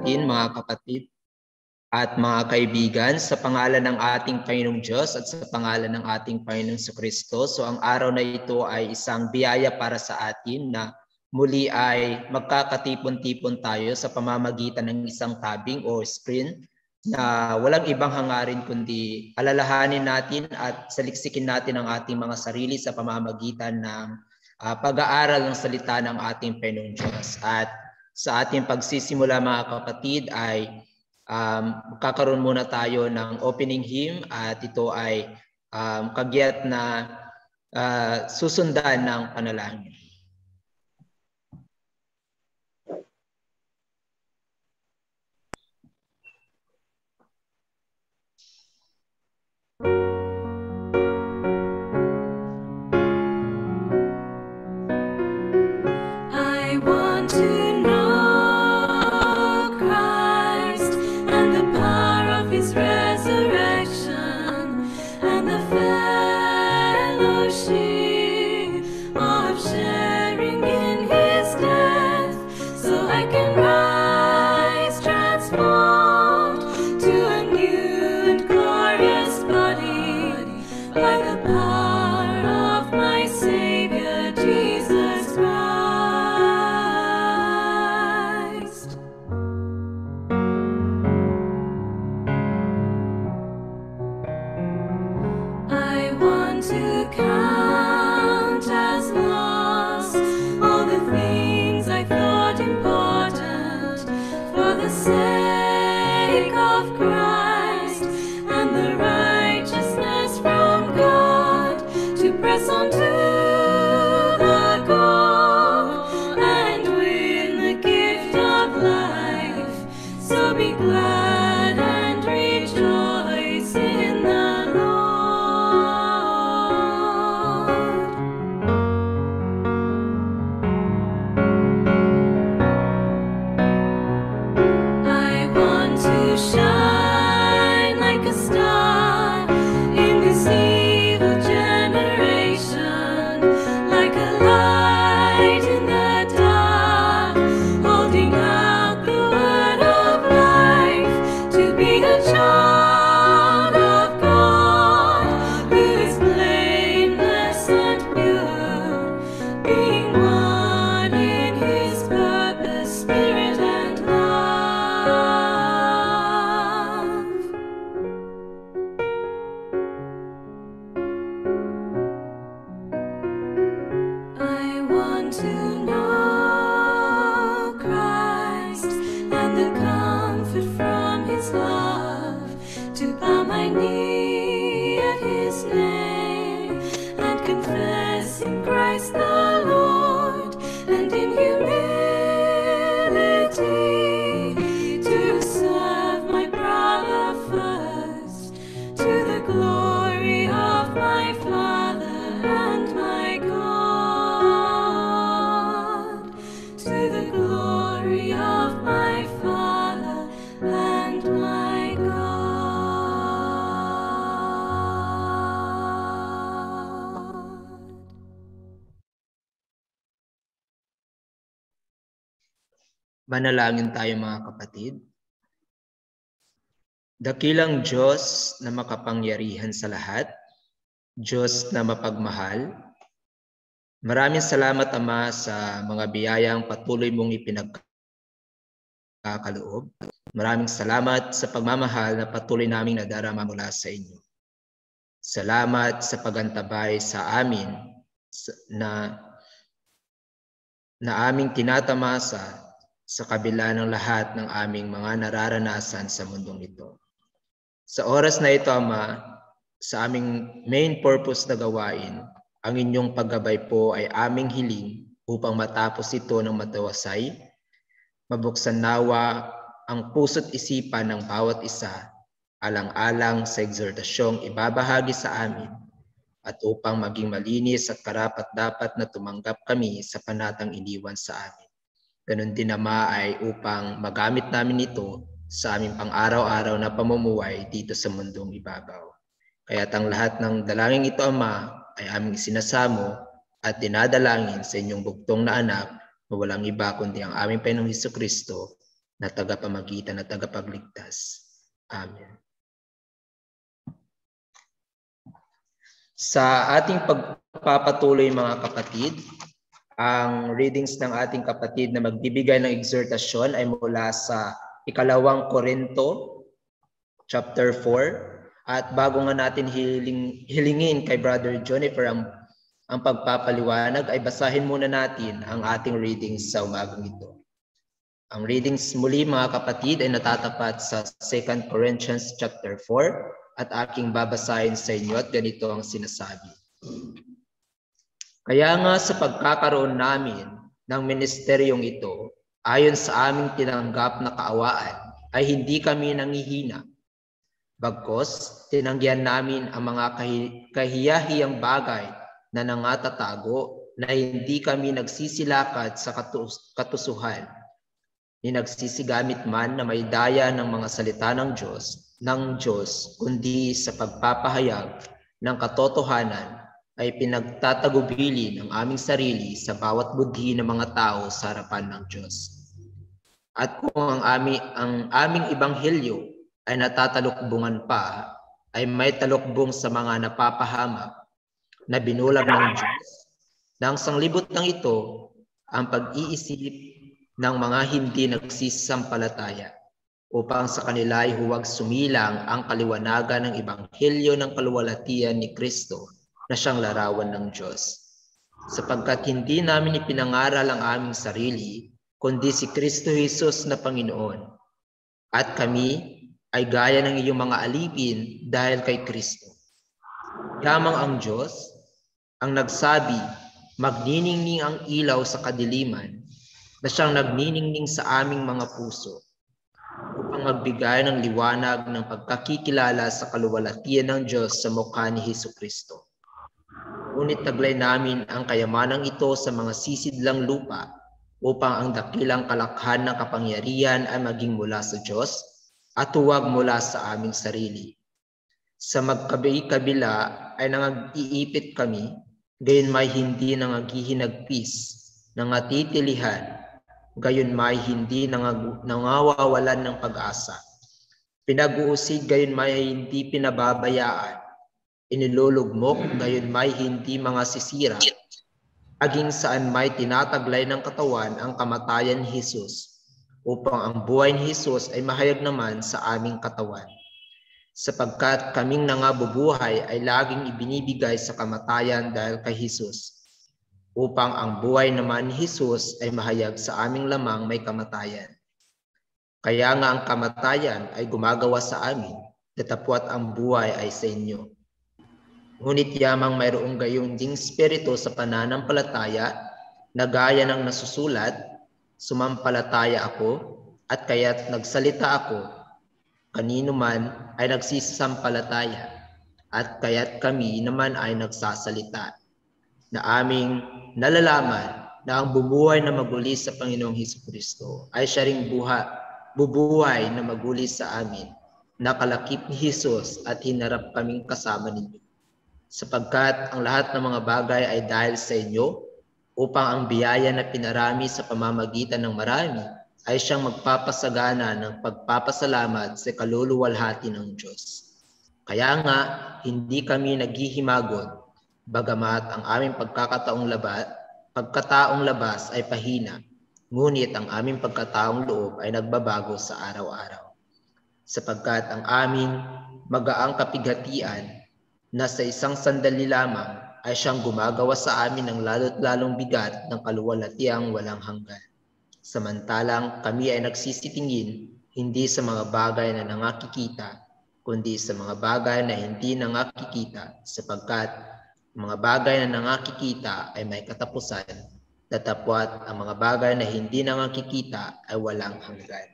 natin mga kapatid at mga kaibigan, sa pangalan ng ating Panginoong Diyos at sa pangalan ng ating Panginoong Kristo. So ang araw na ito ay isang biyaya para sa atin na muli ay magkakatipon-tipon tayo sa pamamagitan ng isang tabing o screen na walang ibang hangarin kundi alalahanin natin at saliksikin natin ang ating mga sarili sa pamamagitan ng pag-aaral ng salita ng ating Panginoong Diyos. At sa ating pagsisimula mga kapatid ay kakaroon muna tayo ng opening hymn at ito ay kagyat na susundan ng panalangin. Manalangin tayo mga kapatid. Dakilang Diyos na makapangyarihan sa lahat, Diyos na mapagmahal, maraming salamat Ama sa mga biyayang patuloy mong ipinagkakaloob. Maraming salamat sa pagmamahal na patuloy naming nadarama mula sa inyo. Salamat sa pagantabay sa amin na aming tinatamasa sa kabila ng lahat ng aming mga nararanasan sa mundong ito. Sa oras na ito, Ama, sa aming main purpose na gawain, ang inyong paggabay po ay aming hiling upang matapos ito ng matawasay, mabuksan nawa ang puso't isipan ng bawat isa, alang-alang sa exhortasyong ibabahagi sa amin, at upang maging malinis at karapat-dapat na tumanggap kami sa panatang iniwan sa amin. Ganun din Ama ay upang magamit namin ito sa aming pang-araw-araw na pamumuhay dito sa mundong ibabaw. Kaya't ang lahat ng dalangin ito Ama ay aming sinasamo at dinadalangin sa inyong bugtong na anak na walang iba kundi ang aming Panginoong Hesukristo. na tagapamagitan at tagapagligtas. Amen. Sa ating pagpapatuloy mga kapatid, ang readings ng ating kapatid na magbibigay ng exhortasyon ay mula sa 2 Korinto, chapter 4. At bago nga natin hilingin kay Brother Jonifer ang pagpapaliwanag, ay basahin muna natin ang ating readings sa umagang ito. Ang readings muli mga kapatid ay natatapat sa 2 Corinthians chapter 4 at aking babasahin sa inyo at ganito ang sinasabi. Kaya nga sa pagkakaroon namin ng ministeryong ito, ayon sa aming tinanggap na kaawaan, ay hindi kami nangihina. Bagkos, tinanggihan namin ang mga kahiyahiyang bagay na nangatatago na hindi kami nagsisilakad sa katusuhan. Ni nagsisigamit man na may daya ng mga salita ng Diyos, kundi sa pagpapahayag ng katotohanan ay pinagtatagubili ng aming sarili sa bawat budhi ng mga tao sa harapan ng Diyos. At kung ang aming ebanghelyo ay natatalukbungan pa, ay may talukbong sa mga napapahamak na binulag ng Diyos. Nang sanglibot ng ito, ang pag-iisip ng mga hindi nagsisampalataya, upang sa kanila ay huwag sumilang ang kaliwanagan ng ebanghelyo ng kaluwalhatian ni Kristo na siyang larawan ng Diyos. Sapagkat hindi namin ipinangaral ang aming sarili, kundi si Kristo Jesus na Panginoon. At kami ay gaya ng iyong mga alipin dahil kay Kristo. Yamang ang Diyos ang nagsabi, magniningning ang ilaw sa kadiliman, na siyang nagniningning sa aming mga puso upang magbigay ng liwanag ng pagkakikilala sa kaluwalhatian ng Diyos sa mukha ni Hesukristo. Ngunit taglay namin ang kayamanang ito sa mga sisidlang lupa upang ang dakilang kalakhan ng kapangyarihan ay maging mula sa Diyos at huwag mula sa aming sarili. Sa magkabi-kabila ay nang-iipit kami, gayon may hindi nangaghihinagpis, nangatitilihan, gayon may hindi nangawawalan ng pag-asa. Pinag-uusig gayon may hindi pinababayaan. Inilulugmok gayon may hindi mga sisira. Aging saan may tinataglay ng katawan ang kamatayan ni Jesus, upang ang buhay ni Jesus ay mahayag naman sa aming katawan. Sapagkat kaming nangabubuhay ay laging ibinibigay sa kamatayan dahil kay Jesus, upang ang buhay naman ni Jesus ay mahayag sa aming lamang may kamatayan. Kaya nga ang kamatayan ay gumagawa sa amin, datapwat ang buhay ay sa inyo. Ngunit yamang mayroong gayong ding spirito sa pananampalataya, na gaya ng nasusulat, sumampalataya ako, at kaya't nagsalita ako, kanino man ay nagsisampalataya, at kaya't kami naman ay nagsasalita, na aming nalalaman na ang bumuhay na maguli sa Panginoong Hesukristo ay siya ring bubuhay na maguli sa amin, nakalakip ni Jesus at hinarap kaming kasama ninyo. Sapagkat ang lahat ng mga bagay ay dahil sa inyo, upang ang biyaya na pinarami sa pamamagitan ng marami ay siyang magpapasagana ng pagpapasalamat sa kaluluwalhati ng Diyos. Kaya nga, hindi kami naghihimagon, bagamat ang aming pagkataong labas ay pahina, ngunit ang aming pagkataong loob ay nagbabago sa araw-araw. Sapagkat ang aming magaang kapighatian na sa isang sandali lamang ay siyang gumagawa sa amin ng lalo't lalong bigat ng kaluwalhatiang walang hanggan. Samantalang kami ay nagsisitingin hindi sa mga bagay na nangakikita, kundi sa mga bagay na hindi nangakikita, sapagkat mga bagay na nangakikita ay may katapusan, datapwat ang mga bagay na hindi nangakikita ay walang hanggan.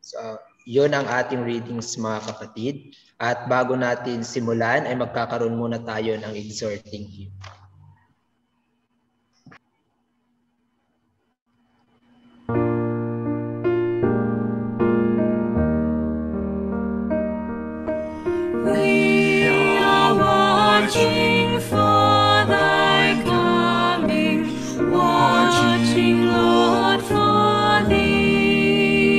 So, yun ang ating readings mga kapatid. At bago natin simulan ay magkakaroon muna tayo ng exhorting hymn. We are watching for thy coming, watching, Lord, for thee.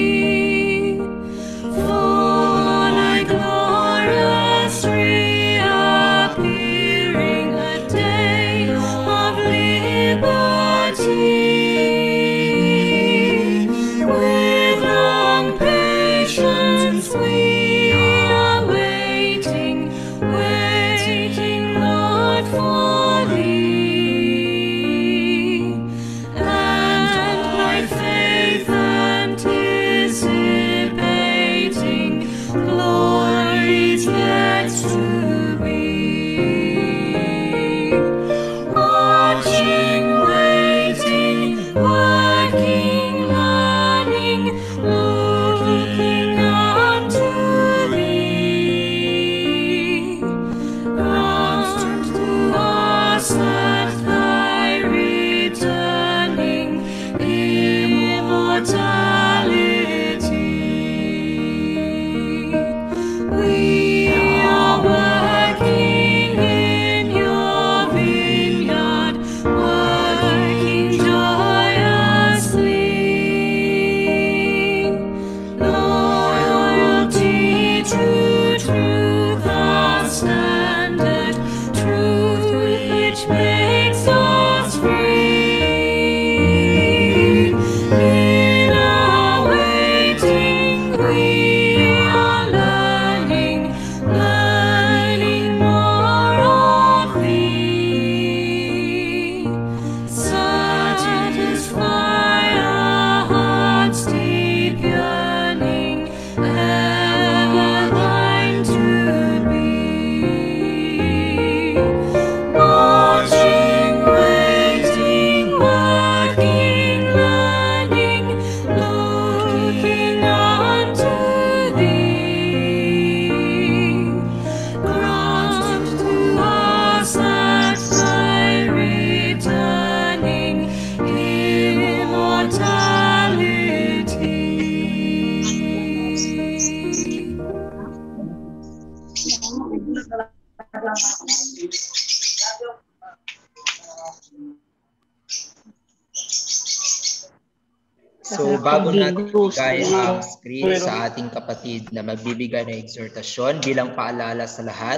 So bago natin ibigay ang screen sa ating kapatid na magbibigay ng exhortasyon, bilang paalala sa lahat,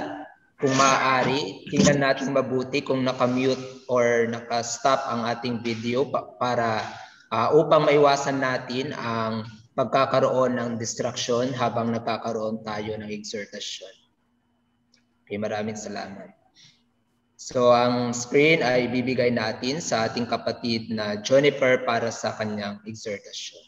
kung maaari, tingnan natin mabuti kung naka-mute or naka-stop ang ating video para upang maiwasan natin ang pagkakaroon ng distraction habang nagkakaroon tayo ng exhortasyon. Okay, maraming salamat. So ang screen ay bibigay natin sa ating kapatid na Jonifer para sa kanyang exhortasyon.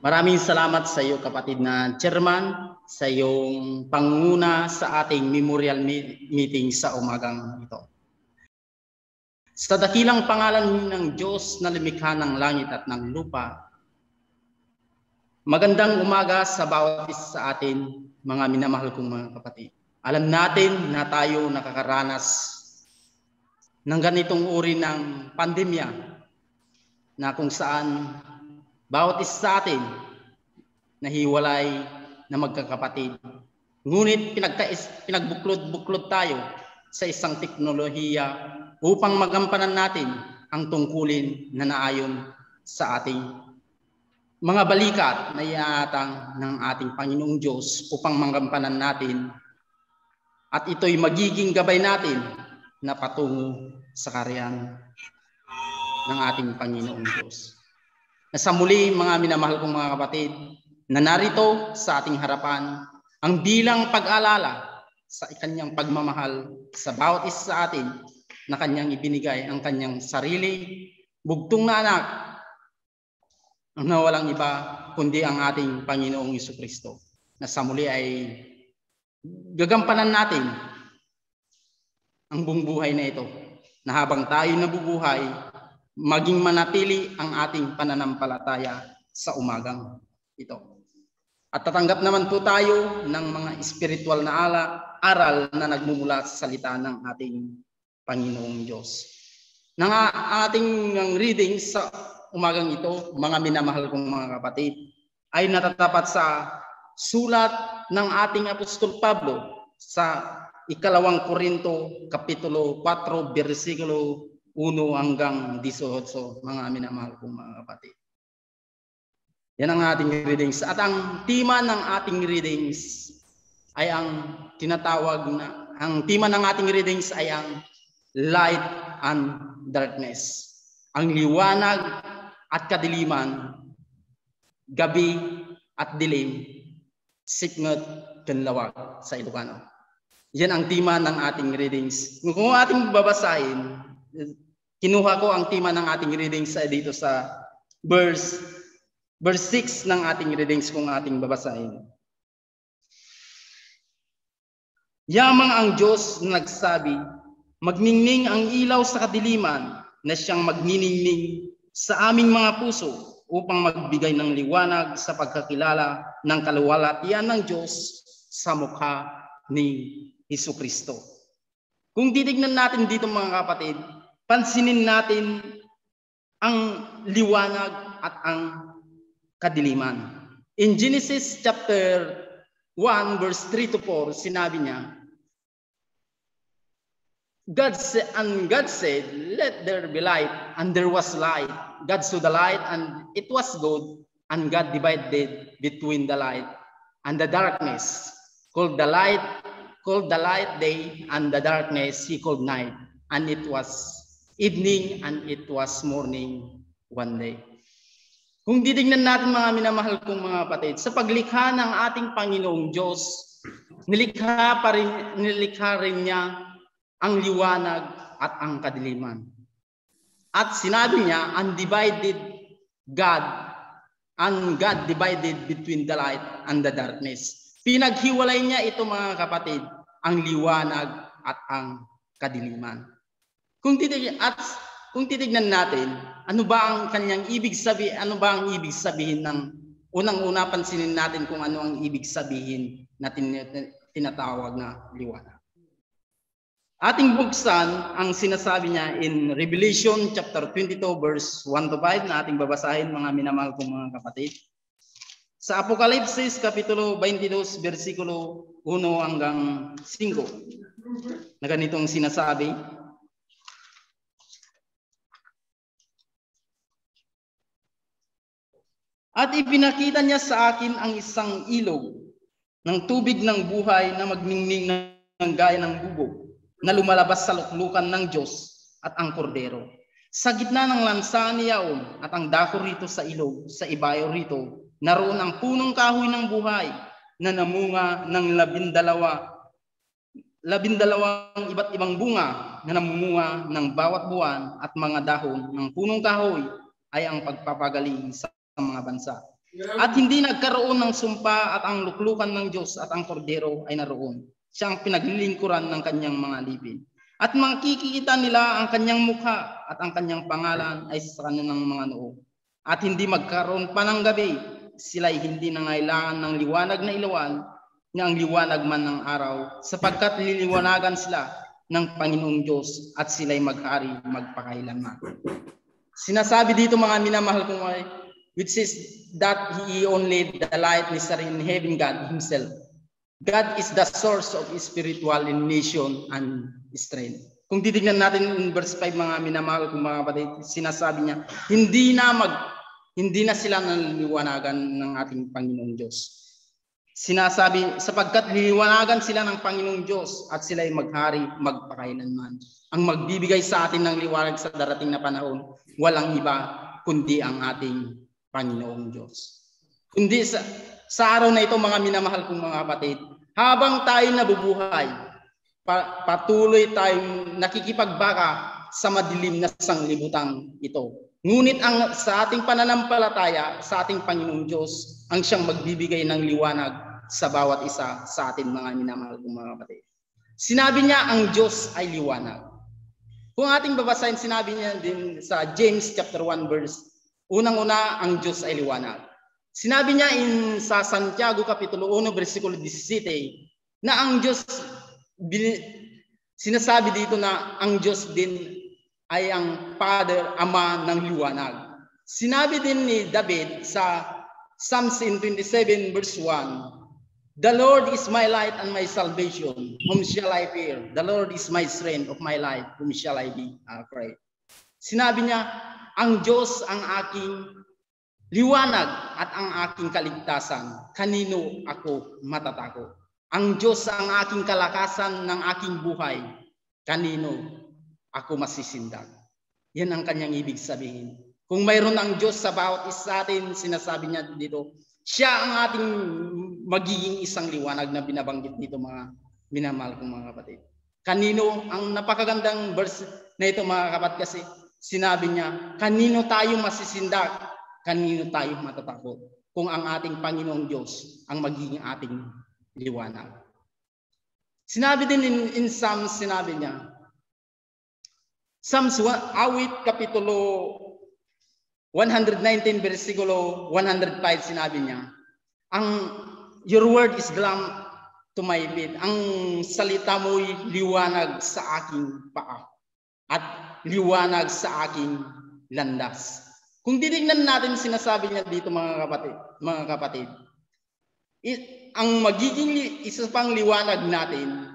Maraming salamat sa iyo kapatid na chairman, sa iyong panguna sa ating memorial meeting sa umagang ito. Sa dakilang pangalan ng Diyos na lumikha ng langit at ng lupa, magandang umaga sa bawat isa sa atin, mga minamahal kong mga kapatid. Alam natin na tayo nakakaranas ng ganitong uri ng pandemya na kung saan bawat isa sa atin nahiwalay na magkakapatid. Ngunit pinagbuklod-buklod tayo sa isang teknolohiya upang magampanan natin ang tungkulin na naayon sa ating mga balikat na iatang ng ating Panginoong Diyos upang magampanan natin, at ito'y magiging gabay natin na patungo sa kaharian ng ating Panginoong Diyos. Sa muli, mga minamahal kong mga kapatid, na narito sa ating harapan ang bilang pag-alala sa kanyang pagmamahal sa bawat isa sa atin na kanyang ibinigay ang kanyang sarili, bugtong na anak na walang iba kundi ang ating Panginoong Jesucristo, na sa muli ay gagampanan natin ang buong buhay na ito, na habang tayo nabubuhay, maging manatili ang ating pananampalataya sa umagang ito. At tatanggap naman po tayo ng mga espiritual na aral na nagmumula sa salita ng ating Panginoong Diyos. Nang ating reading sa umagang ito, mga minamahal kong mga kapatid, ay natatapat sa sulat ng ating Apostol Pablo sa 2 Korinto Kapitulo 4, versikulo 1 hanggang 18, mga minamahal kong mga kapatid. Yan ang ating readings. At ang tema ng ating readings ay ang tema ng ating readings ay ang light and darkness. Ang liwanag at kadiliman, gabi at dilim, sikmot kanlawag sa Ilocano. Yan ang tema ng ating readings. Kung ating babasahin, kinuha ko ang tema ng ating readings dito sa verse 6 ng ating readings kung ating babasahin. Yamang ang Diyos na nagsabi, magningning ang ilaw sa kadiliman, na siyang magniningning sa aming mga puso upang magbigay ng liwanag sa pagkakilala ng kaluwalhatian ng Diyos sa mukha ni Jesucristo. Kung titignan natin dito mga kapatid, pansinin natin ang liwanag at ang kadiliman. In Genesis chapter 1 verse 3 to 4, sinabi niya, God said, let there be light, and there was light. God saw the light, and it was good, and God divided between the light and the darkness, called the light day, and the darkness he called night. And it was evening, and it was morning one day. Kung titignan natin mga minamahal kong mga kapatid, sa paglikha ng ating Panginoong Diyos, nilikha rin niya ang liwanag at ang kadiliman. At sinabi niya, undivided God, and God divided between the light and the darkness. Pinaghiwalay niya ito mga kapatid, ang liwanag at ang kadiliman. kung titignan natin, ano ba ang kanyang ibig sabihin, ano ba ang ibig sabihin ng unang-una pansinin natin kung ano ang ibig sabihin na tinatawag na liwanag. Ating buksan ang sinasabi niya in Revelation chapter 22 verse 1 to 5 na ating babasahin, mga minamahal kong mga kapatid. Sa Apokalipsis kapitulo 22 versikulo 1 hanggang 5 na ganitong sinasabi. At ipinakita niya sa akin ang isang ilog ng tubig ng buhay na magningning ng gaya ng bubog na lumalabas sa luklukan ng Diyos at ang kordero. Sa gitna ng lansa ni Yaon at ang dako rito sa ilog, sa ibayo rito, naroon ang punong kahoy ng buhay na namunga ng 12 iba't ibang bunga na namumunga ng bawat buwan, at mga dahon ng punong kahoy ay ang pagpapagaling sa mga bansa. At hindi nagkaroon ng sumpa, at ang luklukan ng Diyos at ang kordero ay naroon. Siya ang pinaglilingkuran ng kanyang mga lipin. At makikita nila ang kanyang mukha, at ang kanyang pangalan ay sa kanilang mga noo. At hindi magkaroon pa ng gabi, sila'y hindi nangailangan ng liwanag na ilawan, na ang liwanag man ng araw, sapagkat liliwanagan sila ng Panginoong Diyos, at sila'y maghari magpakailanman. Sinasabi dito, mga minamahal kong ay, which is that He only the light is in heaven, God Himself. God is the source of spiritual illumination and strength. Kung titignan natin in verse 5, mga minamahal kong mga kapatid, sinasabi niya, hindi na sila naliliwanagan ng ating Panginoong Diyos. Sinasabi, sapagkat liliwanagan sila ng Panginoong Diyos, at sila'y maghari magpakailanman. Ang magbibigay sa atin ng liwanag sa darating na panahon, walang iba kundi ang ating Panginoong Diyos. Kundi sa araw na ito, mga minamahal kong mga kapatid, habang tayo nabubuhay, patuloy tayong nakikipagbaka sa madilim na sanglibutang ito. Ngunit sa ating pananampalataya sa ating Panginoong Diyos, ang siyang magbibigay ng liwanag sa bawat isa sa atin, mga minamahal kong mga kapatid. Sinabi niya ang Diyos ay liwanag. Kung ating babasahin, sinabi niya din sa James chapter 1 verse, unang-una, ang Diyos ay liwanag. Sinabi niya sa Santiago kapitulo 1 versikulo 17 na ang Diyos, sinasabi dito na ang Diyos din ay ang Father, Ama ng liwanag. Sinabi din ni David sa Psalms 27 verse 1, the Lord is my light and my salvation, whom shall I fear? The Lord is my strength of my life, whom shall I be afraid? Sinabi niya, ang Diyos ang aking liwanag at ang aking kaligtasan. Kanino ako matatakot? Ang Diyos ang aking kalakasan ng aking buhay. Kanino ako masisindag? Yan ang kanyang ibig sabihin. Kung mayroon ang Diyos sa bawat isa atin, sinasabi niya dito, siya ang ating magiging isang liwanag na binabanggit dito, mga minamahal kong mga kapatid. Kanino, ang napakagandang verse na ito, mga kapatid, kasi sinabi niya, kanino tayo masisindak? Kanino tayo matatakot? Kung ang ating Panginoong Diyos ang magiging ating liwanag. Sinabi din in Psalms, sinabi niya, Psalms awit kapitulo 119 versikulo 105, sinabi niya, your word is lamp to my feet. Ang salita mo'y liwanag sa aking paa at liwanag sa aking landas. Kung titignan natin, sinasabi niya dito, mga kapatid, ang magiging isa pang liwanag natin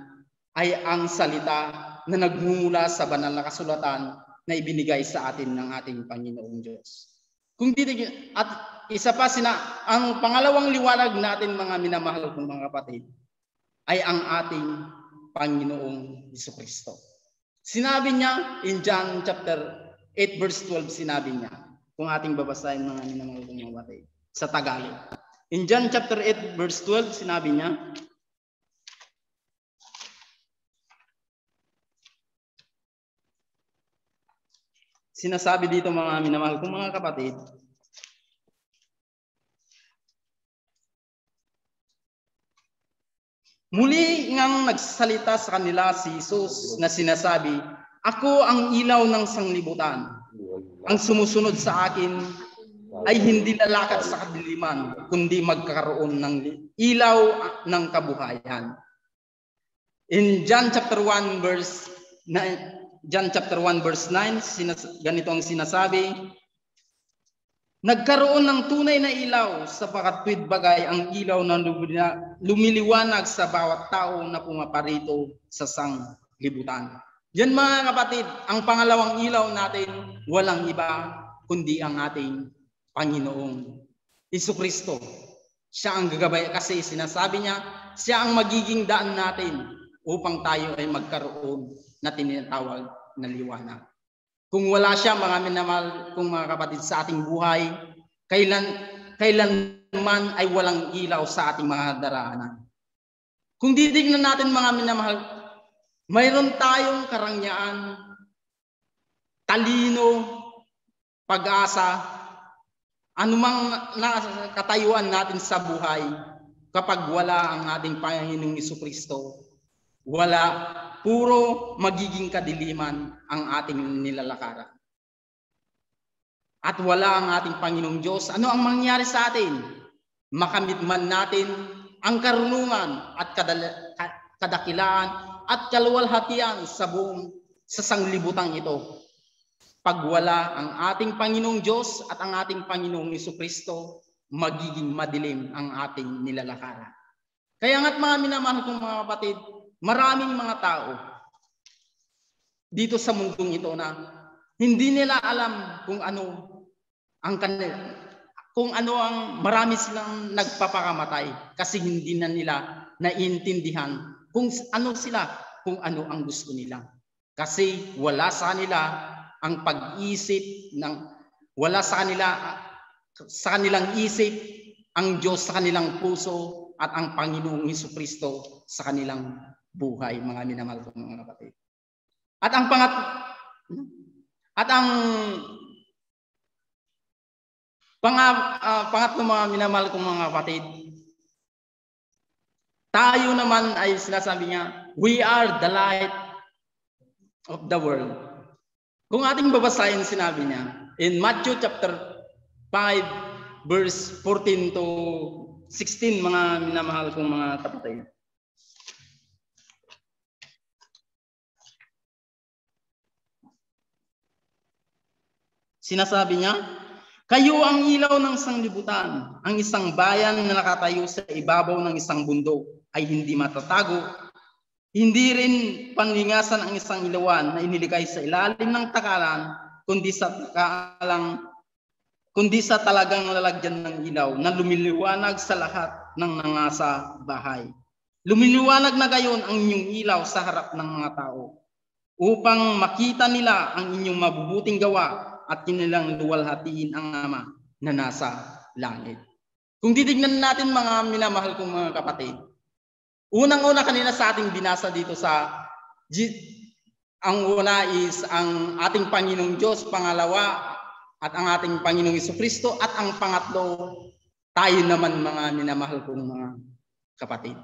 ay ang salita na nagmumula sa banal na kasulatan na ibinigay sa atin ng ating Panginoong Diyos. Kung titignan, at isa pa, ang pangalawang liwanag natin, mga minamahal kong mga kapatid, ay ang ating Panginoong Jesucristo. Sinabi niya in John chapter 8 verse 12, sinabi niya, kung ating babasahin, mga minamahal kong mga kapatid, sa Tagalog. In John chapter 8 verse 12, sinabi niya, sinasabi dito, mga minamahal kong mga kapatid, muli ngang nagsalita sa kanila si Jesus na sinasabi, Ako ang ilaw ng sanglibutan. Ang sumusunod sa akin ay hindi lalakad sa kadiliman, kundi magkakaroon ng ilaw ng kabuhayan. In John chapter 1 verse 9, ganito ang sinasabi, nagkaroon ng tunay na ilaw sapagkat tuwid bagay ang ilaw na lumiliwanag sa bawat tao na pumaparito sa sanglibutan. Yan mga kapatid, ang pangalawang ilaw natin, walang iba kundi ang ating Panginoong Jesucristo. Siya ang gagabay kasi sinasabi niya, siya ang magiging daan natin upang tayo ay magkaroon na tinatawag na liwanag. Kung wala siya, mga minamahal kong mga kapatid, sa ating buhay, kailanman ay walang ilaw sa ating mga daraanan. Kung titignan natin mga minamahal, mayroon tayong karangyaan, talino, pag-asa, anumang katayuan natin sa buhay, kapag wala ang ating Panginoong Jesucristo, wala, puro magiging kadiliman ang ating nilalakaran. At wala ang ating Panginoong Diyos, ano ang mangyari sa atin? Makamit man natin ang karunungan at kadakilaan at kaluwalhatian sa sanglibutang ito. Pag wala ang ating Panginoong Diyos at ang ating Panginoong Jesucristo, magiging madilim ang ating nilalakaran. Kaya nga't mga minamahal kong mga kapatid, maraming mga tao dito sa mundong ito na hindi nila alam kung ano ang marami silang nagpapakamatay kasi hindi na nila naiintindihan kung ano ang gusto nila. Kasi wala sa kanila ang pag-isip wala sa kanilang isip ang Diyos sa kanilang puso at ang Panginoong Jesucristo sa kanilang buhay, mga minamahal kong mga kapatid. At ang pangatlo, mga minamahal kong mga kapatid, tayo naman ay sinasabi niya, we are the light of the world. Kung ating babasahin, sinabi niya in Matthew chapter 5 verse 14 to 16, mga minamahal kong mga kapatid. Sinasabi niya, kayo ang ilaw ng sanglibutan. Ang isang bayan na nakatayo sa ibabaw ng isang bundok ay hindi matatago. Hindi rin panlingasan ang isang ilawan na iniligay sa ilalim ng takalan, kundi sa talagang lalagyan ng ilaw na lumiliwanag sa lahat ng nangasa bahay. Lumiliwanag na gayon ang inyong ilaw sa harap ng mga tao, upang makita nila ang inyong mabubuting gawa at kanilang luwalhatiin ang Ama na nasa langit. Kung titignan natin, mga minamahal kong mga kapatid, unang-una kanina sa ating binasa dito ang una is ang ating Panginoong Diyos, pangalawa at ang ating Panginoong Jesucristo, at ang pangatlo, tayo naman, mga minamahal kong mga kapatid.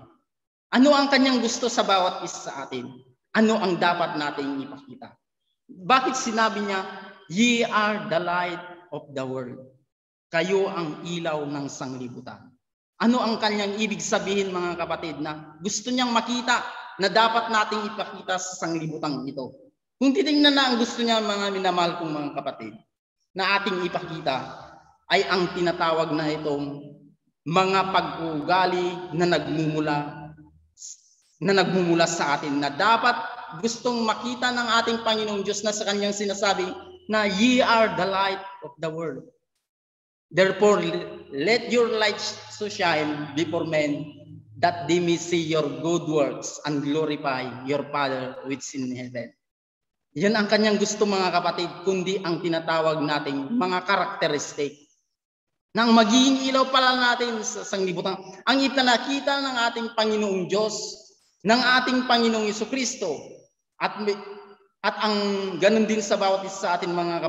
Ano ang kanyang gusto sa bawat isa sa atin? Ano ang dapat nating ipakita? Bakit sinabi niya, ye are the light of the world. Kayo ang ilaw ng sanglibutan. Ano ang kanyang ibig sabihin, mga kapatid, na gusto niyang makita na dapat nating ipakita sa sanglibutang ito? Kung titingnan na ang gusto niya, mga minamahal kong mga kapatid, na ating ipakita ay ang tinatawag na itong mga pag-uugali na nagmumula sa atin, na dapat gustong makita ng ating Panginoong Diyos na sa kanyang sinasabi na ye are the light of the world. Therefore, let your light so shine before men, that they may see your good works and glorify your Father which is in heaven. Yan ang kanyang gusto, mga kapatid, kundi ang tinatawag nating mga karakteristik nang magiging ilaw pala natin sa sanglibutan. Ang ipinakita ng ating Panginoong Diyos, ng ating Panginoong Jesucristo, at ang ganun din sa bawat isa sa atin, mga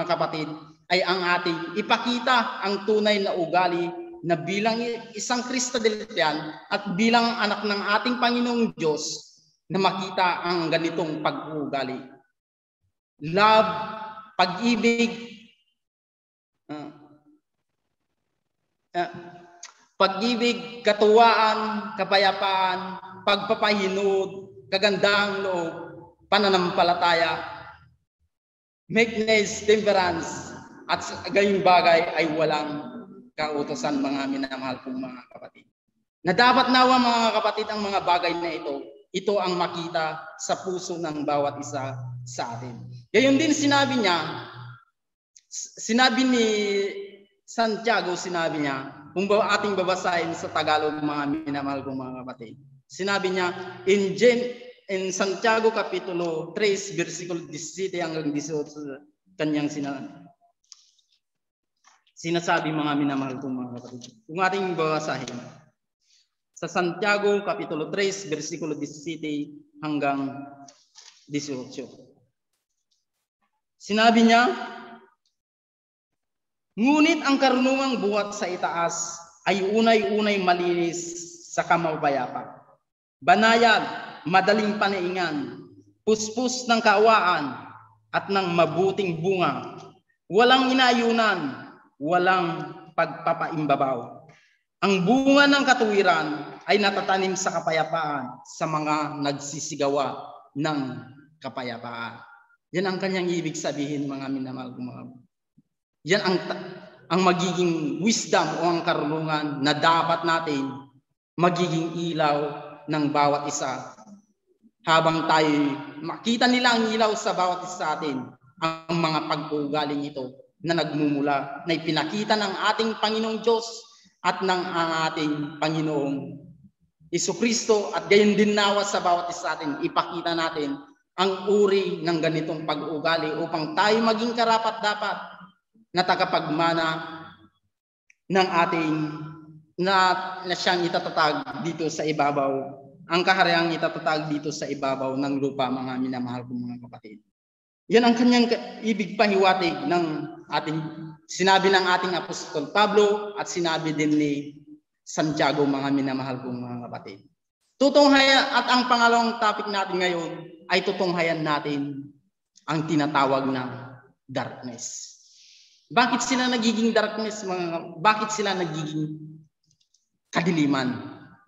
kapatid, ay ang ating ipakita ang tunay na ugali na bilang isang Kristodilitan at bilang anak ng ating Panginoong Diyos, na makita ang ganitong pag-uugali. love, pag-ibig, pag-ibig, katuwaan, kapayapaan, pagpapahinod, kagandahang loob, pananampalataya, meekness, temperance, at gayong bagay ay walang kautusan, mga minamahal kong mga kapatid. Na dapat nawa, mga kapatid, ang mga bagay na ito ang makita sa puso ng bawat isa sa atin. Gayon din sinabi ni Santiago, sinabi niya, kung ating babasahin sa Tagalog, mga minamahal kong mga kapatid, sinabi niya in Santiago Kapitulo 3, versikulo 17 hanggang 18, kanyang sinasabi, mga minamahal kong mga kapatid. Kung ating babasahin, sa Santiago Kapitulo 3, versikulo 17 hanggang 18. Sinabi niya, ngunit ang karunungang buhat sa itaas ay unay-unay malinis sa kamapayapa, banayad, madaling panaingan, puspos ng kaawaan at ng mabuting bunga, walang inayunan, walang pagpapaimbabaw. Ang bunga ng katuwiran ay natatanim sa kapayapaan sa mga nagsisigawa ng kapayapaan. Yan ang kanyang ibig sabihin, mga minamahal kong mga. Yan ang magiging wisdom o ang karunungan na dapat natin magiging ilaw ng bawat isa. Habang tayo makita nila ang ilaw sa bawat isa sa atin, ang mga pag-uugaling ito na nagmumula, na ipinakita ng ating Panginoong Diyos at ng ating Panginoong Jesucristo, at gayon din nawa sa bawat isa sa atin, ipakita natin ang uri ng ganitong pag-uugali upang tayo maging karapat-dapat na tagapagmana ng ating na siyang itatatag dito sa ibabaw, ang kahariang itatatag dito sa ibabaw ng lupa, mga minamahal kong mga kapatid. Yan ang kanyang ibig pahiwatig ng ating sinabi ng ating Apostol Pablo at sinabi din ni Santiago, mga minamahal kong mga kapatid. Tutunghayan, at ang pangalawang topic natin ngayon ay tutunghayan natin ang tinatawag na darkness. Bakit sila nagiging darkness, bakit sila nagiging kadiliman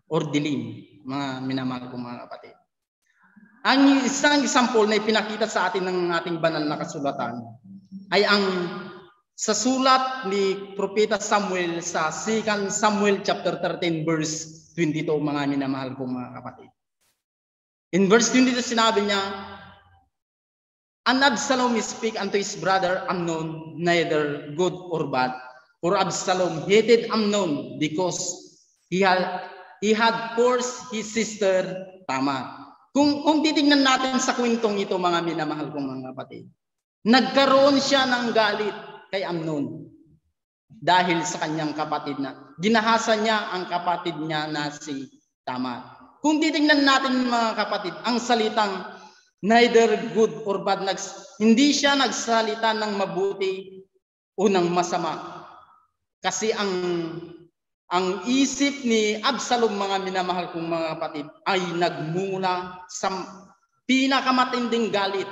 or dilim, mga minamahal kong mga kapatid? Ang isang example na ipinakita sa atin ng ating banal na kasulatan ay ang sa sulat ni Propeta Samuel sa 2 Samuel chapter 13 verse 22, mga minamahal kong mga kapatid. In verse 22 sinabi niya, and Absalom speak unto his brother Amnon neither good or bad, for Absalom hated Amnon because he had forced his sister Tamar. Kung titingnan natin sa kwentong ito, mga minamahal kong mga kapatid, nagkaroon siya ng galit kay Amnon dahil sa kanyang kapatid na ginahasa niya ang kapatid niya na si Tamar. Kung titingnan natin, mga kapatid, ang salitang neither good or bad, hindi siya nagsalita ng mabuti o ng masama. Kasi ang isip ni Absalom, mga minamahal kong mga kapatid, ay nagmula sa pinakamatinding galit.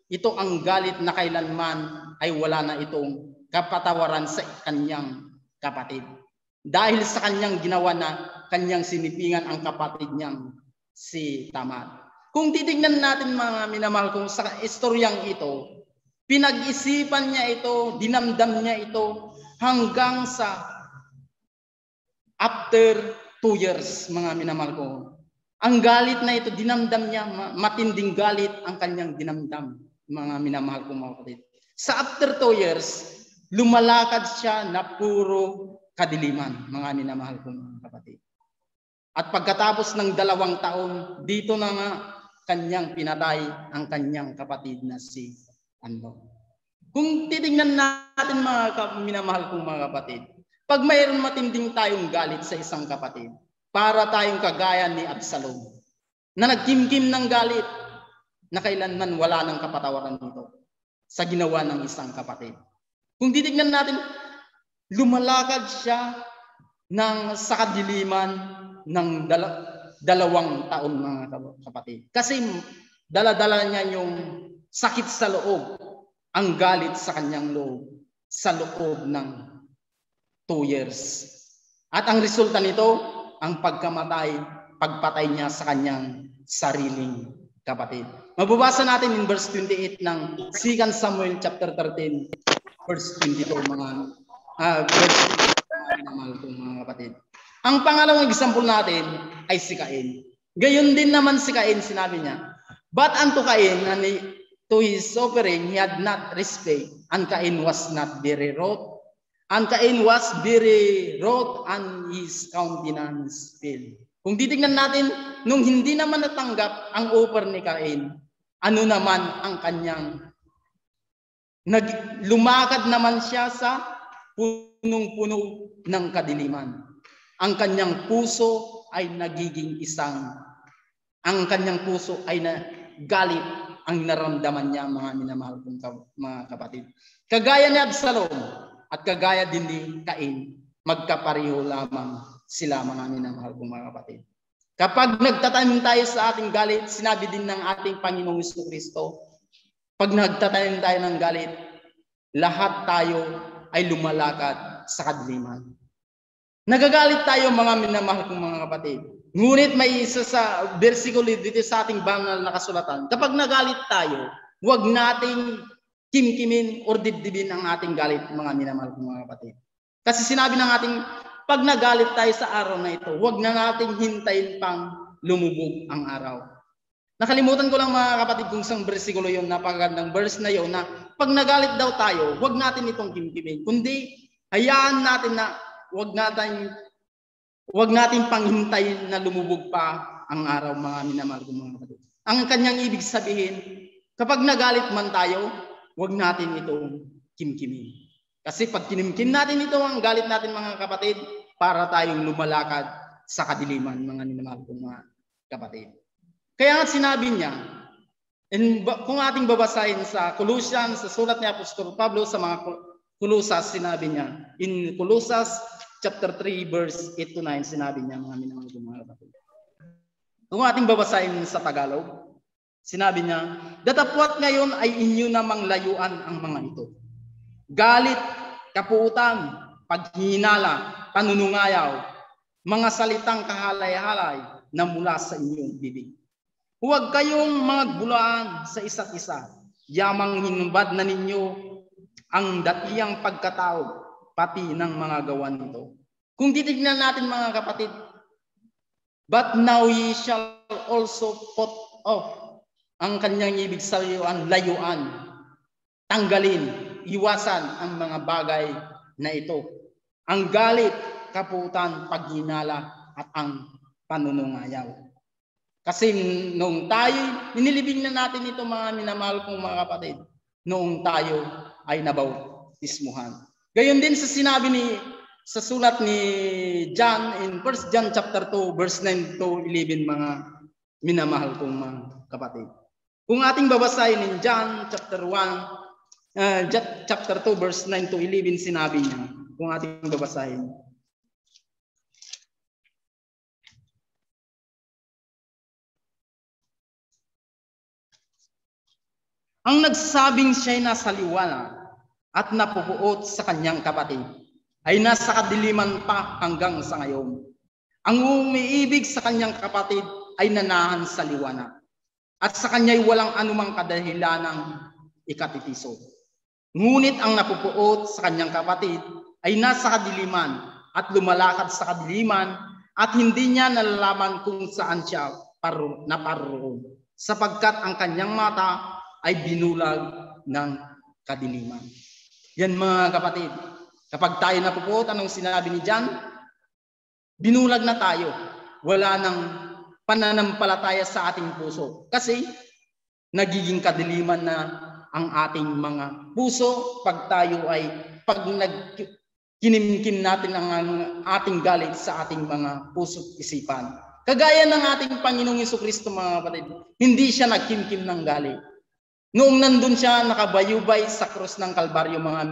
Ito ang galit na kailanman ay wala na itong kapatawaran sa kanyang kapatid. Dahil sa kanyang ginawa na kanyang sinipingan ang kapatid niyang si Tamar. Kung titignan natin, mga minamahal kong sa istoryang ito, pinag-isipan niya ito, dinamdam niya ito hanggang sa after 2 years, mga minamahal ko. Ang galit na ito, dinamdam niya, matinding galit ang kanyang dinamdam, mga minamahal ko, mga kapatid. Sa after 2 years, lumalakad siya na puro kadiliman, mga minamahal ko, mga kapatid. At pagkatapos ng 2 taon, dito na nga kanyang pinatay ang kanyang kapatid na si Amnon. Kung titingnan natin, mga minamahal kong mga kapatid, pag mayroon matinding tayong galit sa isang kapatid, para tayong kagaya ni Absalom, na nagkimkim ng galit, na kailanman wala ng kapatawaran nito sa ginawa ng isang kapatid. Kung titignan natin, lumalakad siya sa kadiliman ng 2 taon, mga kapatid. Kasi dala-dala niya yung sakit sa loob ang galit sa kanyang loob sa loob ng 2 years. At ang resulta nito, ang pagpatay niya sa kanyang sariling kapatid. Mababasa natin in verse 28 ng 2 Samuel chapter 13, verse 22, mga kapatid. Ang pangalawang example natin ay si Cain. Gayon din naman si Cain, sinabi niya, but unto Cain, to his offering, he had not respect, and Cain was not very wroth, and Cain was very wroth, and his countenance fell. Kung titignan natin, nung hindi naman natanggap ang offer ni Cain, ano naman ang kanyang lumakad naman siya sa punong-puno ng kadiliman. Ang kanyang puso ay nagiging ang kanyang puso ay galit ang naramdaman niya, mga minamahal kong mga kapatid. Kagaya ni Absalom at kagaya din ni Cain, magkapareho lamang sila, mga minamahal kong mga kapatid. Kapag nagtatanim tayo sa ating galit, sinabi din ng ating Panginoong Jesucristo, pag nagtatanim tayo ng galit, lahat tayo ay lumalakad sa kadiliman. Nagagalit tayo, mga minamahal kong mga kapatid. Ngunit may isa sa versikulo dito sa ating banal na kasulatan. Kapag nagalit tayo, huwag nating kimkimin o dibdibin ang ating galit, mga minamahal kong mga kapatid. Kasi sinabi ng ating, pag nagalit tayo sa araw na ito, huwag na nating hintayin pang lumubog ang araw. Nakalimutan ko lang, mga kapatid, kung isang versikulo yun, napakagandang verse na yun, na pag nagalit daw tayo, huwag natin itong kimkimin. Kundi, hayaan natin na huwag natin panghintayin na lumubog pa ang araw, mga minamahal kong mga kapatid. Ang kanyang ibig sabihin, kapag nagalit man tayo, huwag natin itong kimkimin. Kasi pag kinimkim natin ito, ang galit natin, mga kapatid, para tayong lumalakad sa kadiliman, mga minamahal kong mga kapatid. Kaya nga sinabi niya, kung ating babasahin sa Colossians, sa sulat ni Apostol Pablo sa mga Colosas, sinabi niya, in Colosas chapter 3, verse 8 to 9, sinabi niya, mga minamahal kong mga kapatid. Kung ating babasahin sa Tagalog, sinabi niya, datapwat ngayon ay inyo namang layuan ang mga ito. Galit, kapuutan, paghinala, panunungayaw, mga salitang kahalay-halay na mula sa inyong bibig. Huwag kayong magbulaan sa isa't isa. Yamang hinubad na ninyo ang datiyang pagkatao, pati ng mga gawan nito. Kung titignan natin, mga kapatid, but now ye shall also put off, ang kanyang ibig sabihin, layuan, tanggalin, iwasan ang mga bagay na ito. Ang galit, kaputan, paghinala, at ang panunungayaw. Kasi noong tayo, ninilibing na natin ito, mga minamahal kong mga kapatid, noong tayo ay nabautismuhan. Gayon din sa sinabi sa sulat ni John in 1 John chapter 2 verse 9 to 11, mga minamahal kong mga kapatid. Kung ating babasahin in John chapter 1 chapter 2 verse 9 to 11, sinabi niya, kung ating babasahin, ang nagsabing siya'y nasa liwanag at napupuot sa kanyang kapatid ay nasa kadiliman pa hanggang sa ngayon. Ang umiibig sa kanyang kapatid ay nanahan sa liwanag at sa kanya'y walang anumang kadahilanang ikatitiso. Ngunit ang napupuot sa kanyang kapatid ay nasa kadiliman at lumalakad sa kadiliman at hindi niya nalalaman kung saan siya naparoon, sapagkat ang kanyang mata ay binulag ng kadiliman. Yan, mga kapatid, kapag tayo napupuot, anong sinabi ni John? Binulag na tayo. Wala nang pananampalataya sa ating puso. Kasi nagiging kadiliman na ang ating mga puso pag kinimkim natin ang ating galit sa ating mga puso at isipan. Kagaya ng ating Panginoong Jesucristo, mga kapatid, hindi siya nagkimkim ng galit. Noong nandun siya nakabayubay sa krus ng Kalbaryo, mga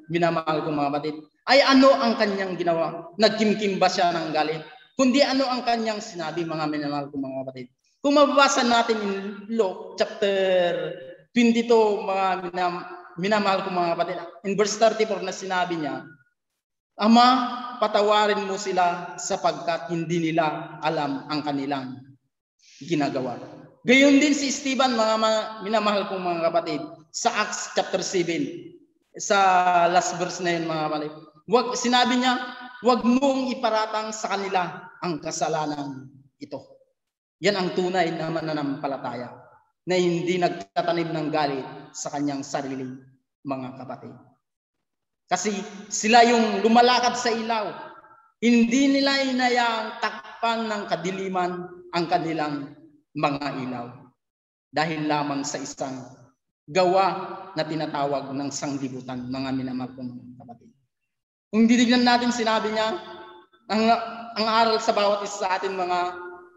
minamahal kong mga kapatid, ay ano ang kanyang ginawa? Nagkimkim ba siya ng galit? Kundi ano ang kanyang sinabi, mga minamahal kong mga kapatid? Kung mababasa natin in Luke chapter 22, minamahal kong mga kapatid, in verse 34 na sinabi niya, Ama, patawarin mo sila sapagkat hindi nila alam ang kanilang ginagawa. Gayon din si Esteban, mga minamahal kong mga kapatid, sa Acts chapter 7, sa last verse na yun, mga kapatid. Sinabi niya, huwag mong iparatang sa kanila ang kasalanan ito. Yan ang tunay na mananampalataya na hindi nagtatanim ng galit sa kanyang sariling mga kapatid. Kasi sila yung lumalakad sa ilaw. Hindi nila inayaang takpan ng kadiliman ang kanilang mga ilaw. Dahil lamang sa isang gawa na tinatawag ng sanglibutan, mga minamahal kong mga kapatid. Kung titignan natin, sinabi niya, ang aral sa bawat isa sa atin, mga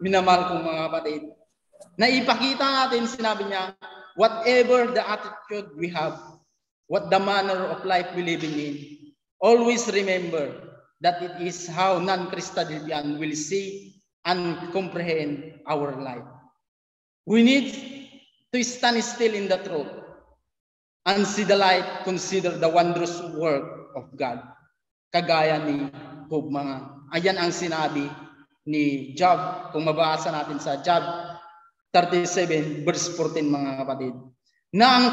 minamahal kong mga kapatid, na ipakita natin, sinabi niya, whatever the attitude we have, what the manner of life we living in, always remember that it is how non-Christian will see and comprehend our life. We need to stand still in the truth and see the light, consider the wondrous work of God. Kagaya ni Job, mga. Ayan ang sinabi ni Job, kung mabasa natin sa Job 37 verse 14, mga kapatid. Na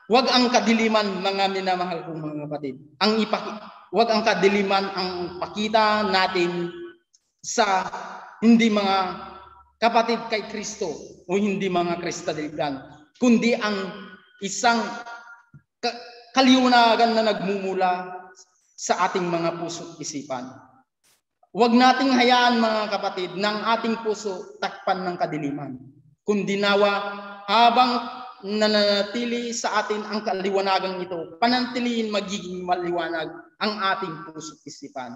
wag ang kadiliman, mga minamahal kong mga kapatid. Wag ang kadiliman ang pakita natin sa hindi mga kapatid kay Kristo o hindi mga Kristaligan, kundi ang isang kaliwanagan na nagmumula sa ating mga puso at isipan. Huwag nating hayaan, mga kapatid, ng ating puso takpan ng kadiliman, kundi nawa habang nananatili sa atin ang kaliwanagang ito, panantiliin magiging maliwanag ang ating puso at isipan.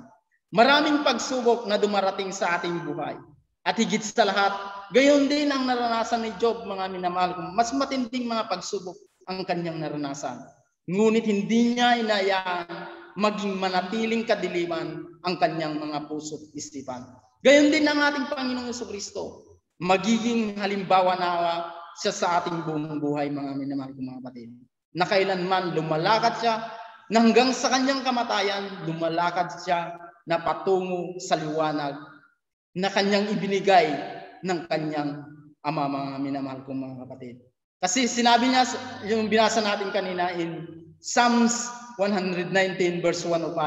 Maraming pagsubok na dumarating sa ating buhay. At higit sa lahat, gayon din ang naranasan ni Job, mga minamahal ko. Mas matinding mga pagsubok ang kanyang naranasan. Ngunit hindi niya inayaan maging manatiling kadiliman ang kanyang mga puso at isipan. Gayon din ang ating Panginoong Jesucristo. Magiging halimbawa nawa siya sa ating buong buhay, mga minamahal kong mga kapatid. Na kailanman lumalakad siya na hanggang sa kanyang kamatayan, lumalakad siya na patungo sa liwanag na kanyang ibinigay ng kanyang Ama, mga minamahal kong mga kapatid. Kasi sinabi niya, yung binasa natin kanina in Psalms 119 verse 105,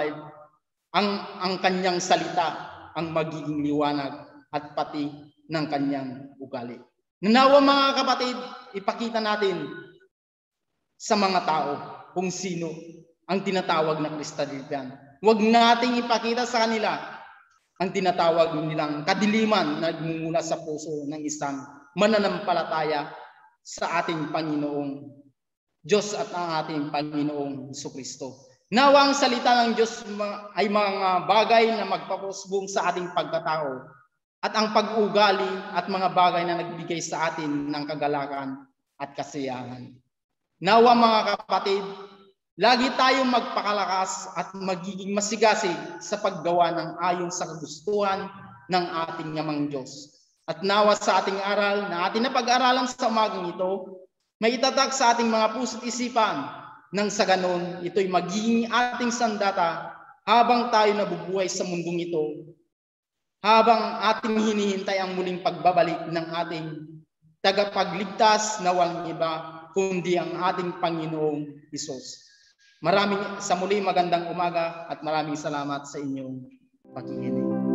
ang kanyang salita ang magiging liwanag at pati ng kanyang ugali. Nanawa, mga kapatid, ipakita natin sa mga tao kung sino ang tinatawag na Kristaligan. Huwag nating ipakita sa kanila ang tinatawag nilang kadiliman na nagmumula sa puso ng isang mananampalataya sa ating Panginoong Diyos at ang ating Panginoong Jesucristo. Nawa ang salita ng Diyos ay mga bagay na magpapusbong sa ating pagkatao at ang pag-ugali at mga bagay na nagbigay sa atin ng kagalakan at kasiyahan. Nawa, mga kapatid, lagi tayong magpakalakas at magiging masigasig sa paggawa ng ayon sa kagustuhan ng ating yamang Diyos. At nawa sa ating aral na ating napag-aralan sa umagang ito, may itatak sa ating mga puso at isipan nang sa ganon ito'y magiging ating sandata habang tayo nabubuhay sa mundong ito, habang ating hinihintay ang muling pagbabalik ng ating tagapagligtas na walang iba kundi ang ating Panginoong Hesus. Sa muli magandang umaga at maraming salamat sa inyong pakikinig.